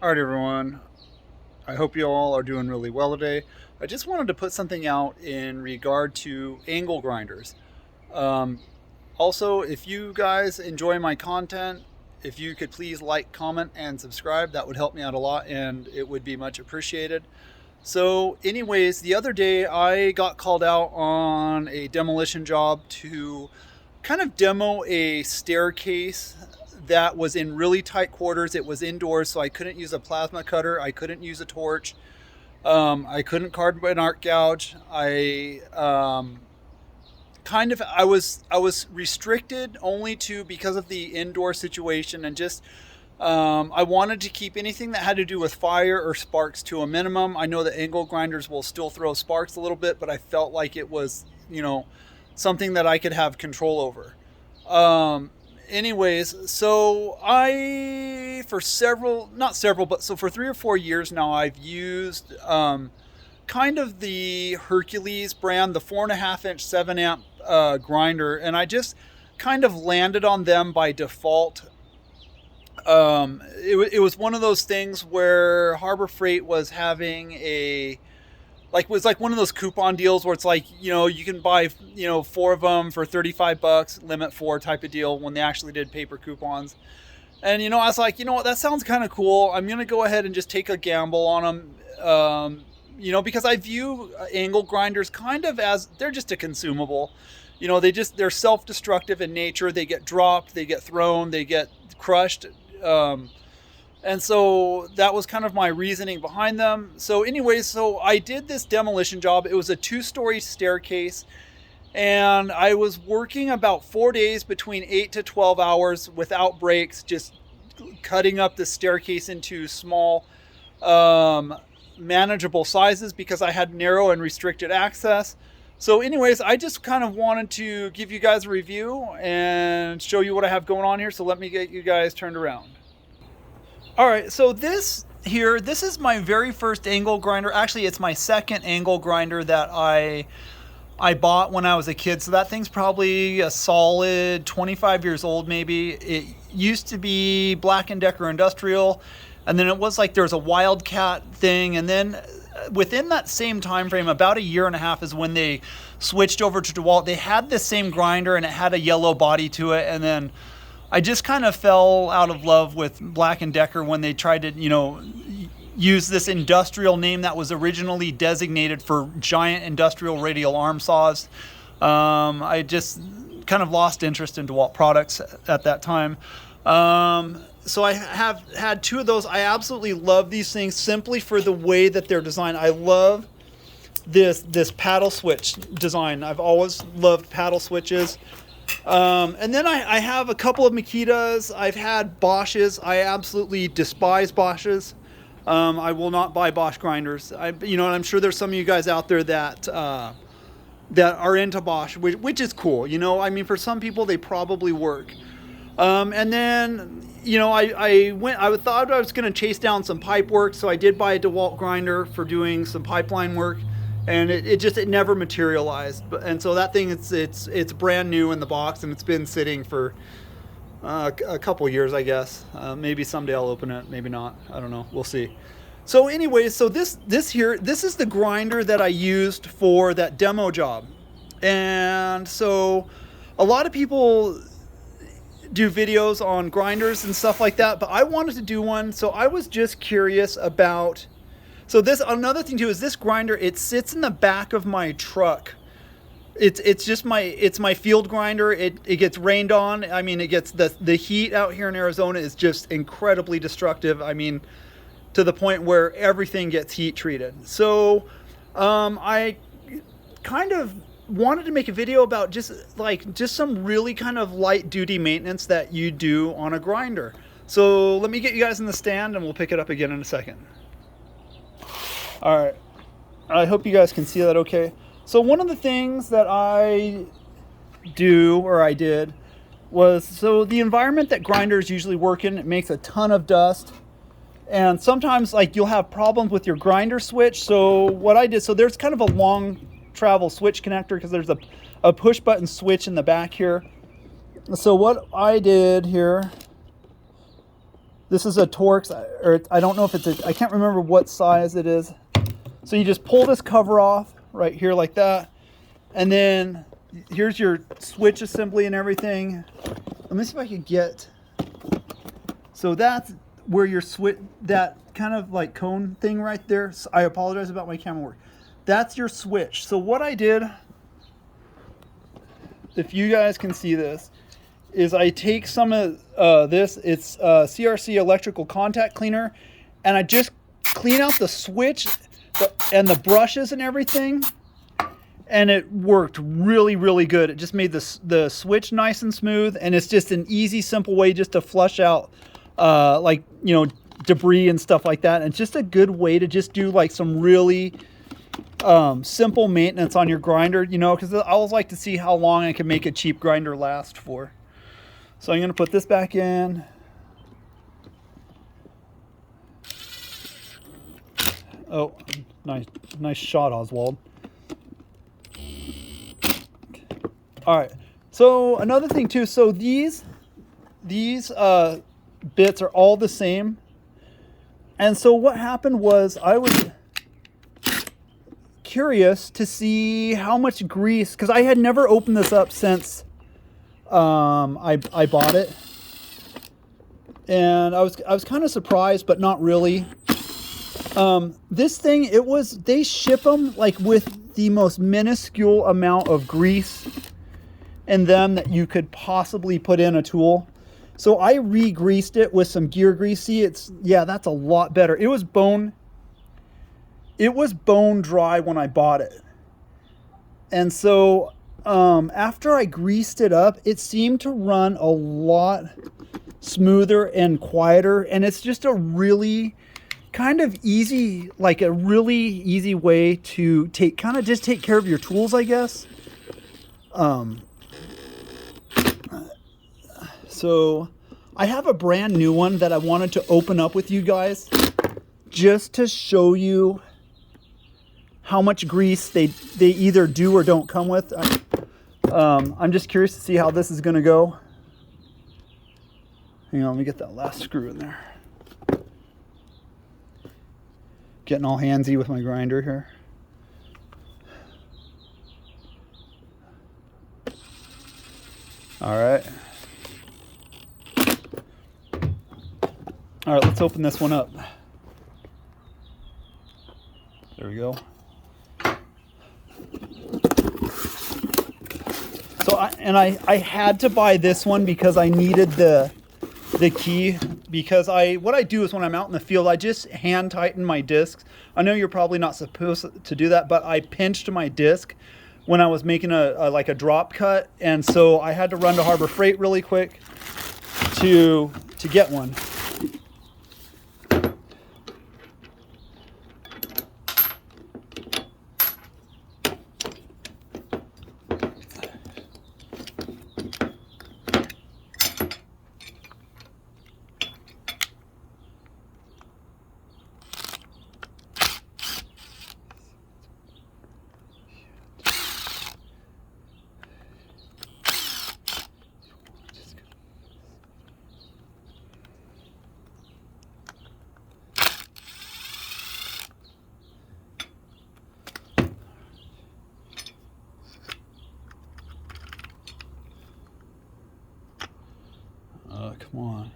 All right, everyone. I hope you all are doing really well today. I just wanted to put something out in regard to angle grinders. Um, Also, if you guys enjoy my content, if you could please like, comment, and subscribe, that would help me out a lot and it would be much appreciated. So, anyways, the other day I got called out on a demolition job to kind of demo a staircase that was in really tight quarters. It was indoors, so I couldn't use a plasma cutter, I couldn't use a torch, I couldn't carve an arc gouge. I was restricted only to because of the indoor situation and just I wanted to keep anything that had to do with fire or sparks to a minimum. I know that angle grinders will still throw sparks a little bit, but I felt like it was, something that I could have control over. Um, Anyways, so for several, not several, but so for 3 or 4 years now, I've used kind of the Hercules brand, the 4.5 inch 7 amp grinder, and I just kind of landed on them by default. It was one of those things where Harborfreight was having was like one of those coupon deals where it's like, you can buy, four of them for 35 bucks, limit four type of deal when they actually did paper coupons. And, I was like, what, that sounds kind of cool. I'm going to go ahead and just take a gamble on them. Because I view angle grinders kind of as they're just a consumable. They're self-destructive in nature. They get dropped, they get thrown, they get crushed. And so that was kind of my reasoning behind them. So anyways, so I did this demolition job. It was a 2-story staircase, and I was working about 4 days between 8 to 12 hours without breaks, just cutting up the staircase into small, manageable sizes because I had narrow and restricted access. So anyways, I just kind of wanted to give you guys a review and show you what I have going on here. So let me get you guys turned around. All right, so this is my very first angle grinder. Actually, it's my second angle grinder that I bought when I was a kid. So that thing's probably a solid 25 years old, maybe. It used to be Black & Decker Industrial, and then it was like there was a Wildcat thing, and then within that same time frame, about a year and a half, is when they switched over to DeWalt. They had the same grinder, and it had a yellow body to it, and then I just kind of fell out of love with Black & Decker when they tried to, use this industrial name that was originally designated for giant industrial radial arm saws. I just kind of lost interest in DeWalt products at that time. So I have had two of those. I absolutely love these things simply for the way that they're designed. I love this paddle switch design. I've always loved paddle switches. And then I have a couple of Makitas. I've had Bosches. I absolutely despise Bosches. I will not buy Bosch grinders. And I'm sure there's some of you guys out there that are into Bosch, which is cool. For some people they probably work. And then I thought I was going to chase down some pipe work, so I did buy a DeWalt grinder for doing some pipeline work. And it never materialized, and so that thing it's brand new in the box, and it's been sitting for a couple years, I guess. Maybe someday I'll open it, maybe not. I don't know. We'll see. So anyway, so this is the grinder that I used for that demo job, and so a lot of people do videos on grinders and stuff like that, but I wanted to do one, so I was just curious about. So another thing too is this grinder. It sits in the back of my truck. It's my field grinder. It gets rained on. It gets the heat out here in Arizona is just incredibly destructive. To the point where everything gets heat treated. So I kind of wanted to make a video about just some really kind of light duty maintenance that you do on a grinder. So let me get you guys in the stand and we'll pick it up again in a second. All right, I hope you guys can see that okay. So one of the things that I did was, so the environment that grinders usually work in, it makes a ton of dust. And sometimes you'll have problems with your grinder switch. So what I did, so there's kind of a long travel switch connector because there's a push button switch in the back here. So what I did here This is a Torx, or I don't know if it's I can't remember what size it is. So you just pull this cover off right here like that. And then here's your switch assembly and everything. Let me see if I can get, so that's where your switch, that kind of like cone thing right there. So I apologize about my camera work. That's your switch. So what I did, if you guys can see this, is I take some of this, it's CRC electrical contact cleaner, and I just clean out the switch and the brushes and everything, and it worked really, really good. It just made the switch nice and smooth, and it's just an easy, simple way just to flush out like, you know, debris and stuff like that. And it's just a good way to just do like some really simple maintenance on your grinder, you know, because I always like to see how long I can make a cheap grinder last for. So I'm going to put this back in. Oh, nice shot, Oswald. All right. So another thing too. So these bits are all the same. And so what happened was I was curious to see how much grease, because I had never opened this up since I bought it, and I was kind of surprised, but not really. This thing, they ship them like with the most minuscule amount of grease in them that you could possibly put in a tool. So I re-greased it with some gear grease. See, that's a lot better. It was bone dry when I bought it, and so after I greased it up, it seemed to run a lot smoother and quieter, and it's just a really kind of easy, like a really easy way to take care of your tools, I guess. So I have a brand new one that I wanted to open up with you guys just to show you how much grease they either do or don't come with. I'm just curious to see how this is going to go. Hang on, let me get that last screw in there. Getting all handsy with my grinder here. All right. All right, let's open this one up. There we go. So I had to buy this one because I needed the key, because what I do is when I'm out in the field, I just hand tighten my discs. I know you're probably not supposed to do that, but I pinched my disc when I was making like a drop cut, and so I had to run to Harborfreight really quick to get one. Come on.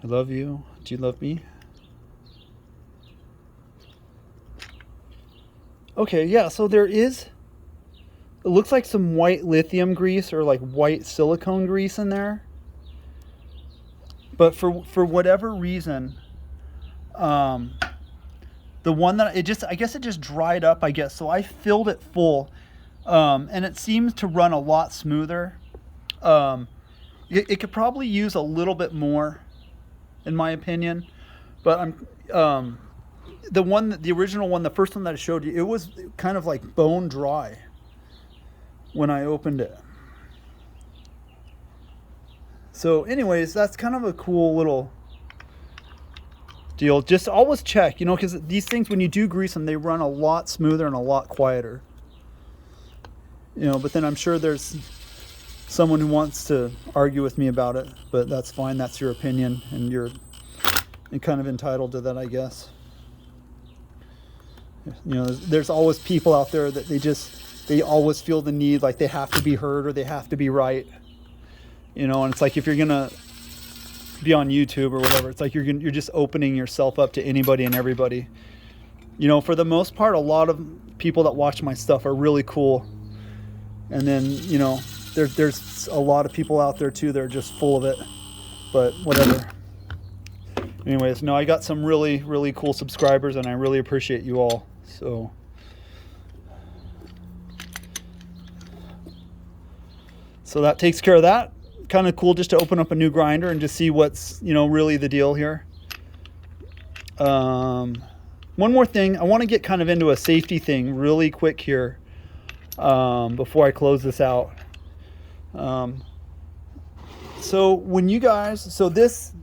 I love you. Do you love me? Okay, yeah, so there is, it looks like some white lithium grease or like white silicone grease in there. But for whatever reason, the one that I guess it just dried up, I guess. So I filled it full, and it seems to run a lot smoother. It could probably use a little bit more, in my opinion, but the original one, the first one that I showed you, it was kind of like bone dry when I opened it. So anyways, that's kind of a cool little deal. Just always check, you know, because these things, when you do grease them, they run a lot smoother and a lot quieter. You know, but then I'm sure there's someone who wants to argue with me about it, but that's fine. That's your opinion, and you're kind of entitled to that, I guess. You know, there's always people out there that they always feel the need, like they have to be heard or they have to be right. You know, and it's like if you're gonna be on YouTube or whatever, it's like you're just opening yourself up to anybody and everybody. You know, for the most part, a lot of people that watch my stuff are really cool, and then, you know, there's a lot of people out there too that are just full of it, but whatever. Anyways, no, I got some really, really cool subscribers, and I really appreciate you all. So that takes care of that. Kind of cool just to open up a new grinder and just see what's, you know, really the deal here. One more thing, I want to get kind of into a safety thing really quick here before I close this out. So when you guys, so these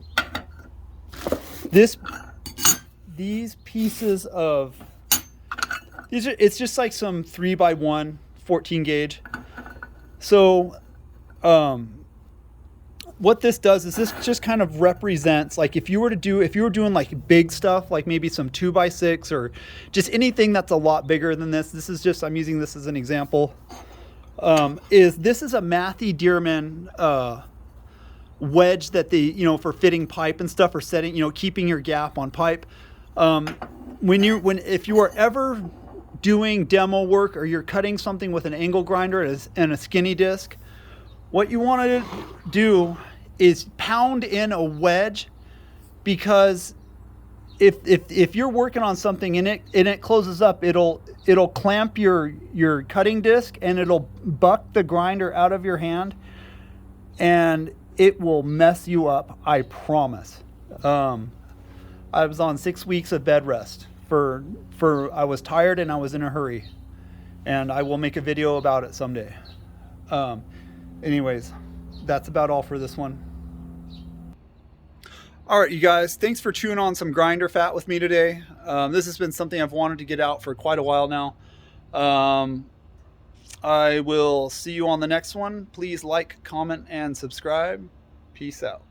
pieces of, it's just like some 3x1 14 gauge. So what this does is this just kind of represents, like if you were doing like big stuff, like maybe some 2x6 or just anything that's a lot bigger than this. This is just, I'm using this as an example. This is a Matthew Dearman wedge that you know, for fitting pipe and stuff, or setting, you know, keeping your gap on pipe. If you are ever doing demo work or you're cutting something with an angle grinder and a skinny disc, what you want to do is pound in a wedge, because if you're working on something and it closes up, it'll clamp your cutting disc, and it'll buck the grinder out of your hand, and it will mess you up, I promise. I was on 6 weeks of bed rest for I was tired and I was in a hurry, and I will make a video about it someday. Anyways, that's about all for this one. All right, you guys, thanks for chewing on some grinder fat with me today. This has been something I've wanted to get out for quite a while now. I will see you on the next one. Please like, comment, and subscribe. Peace out.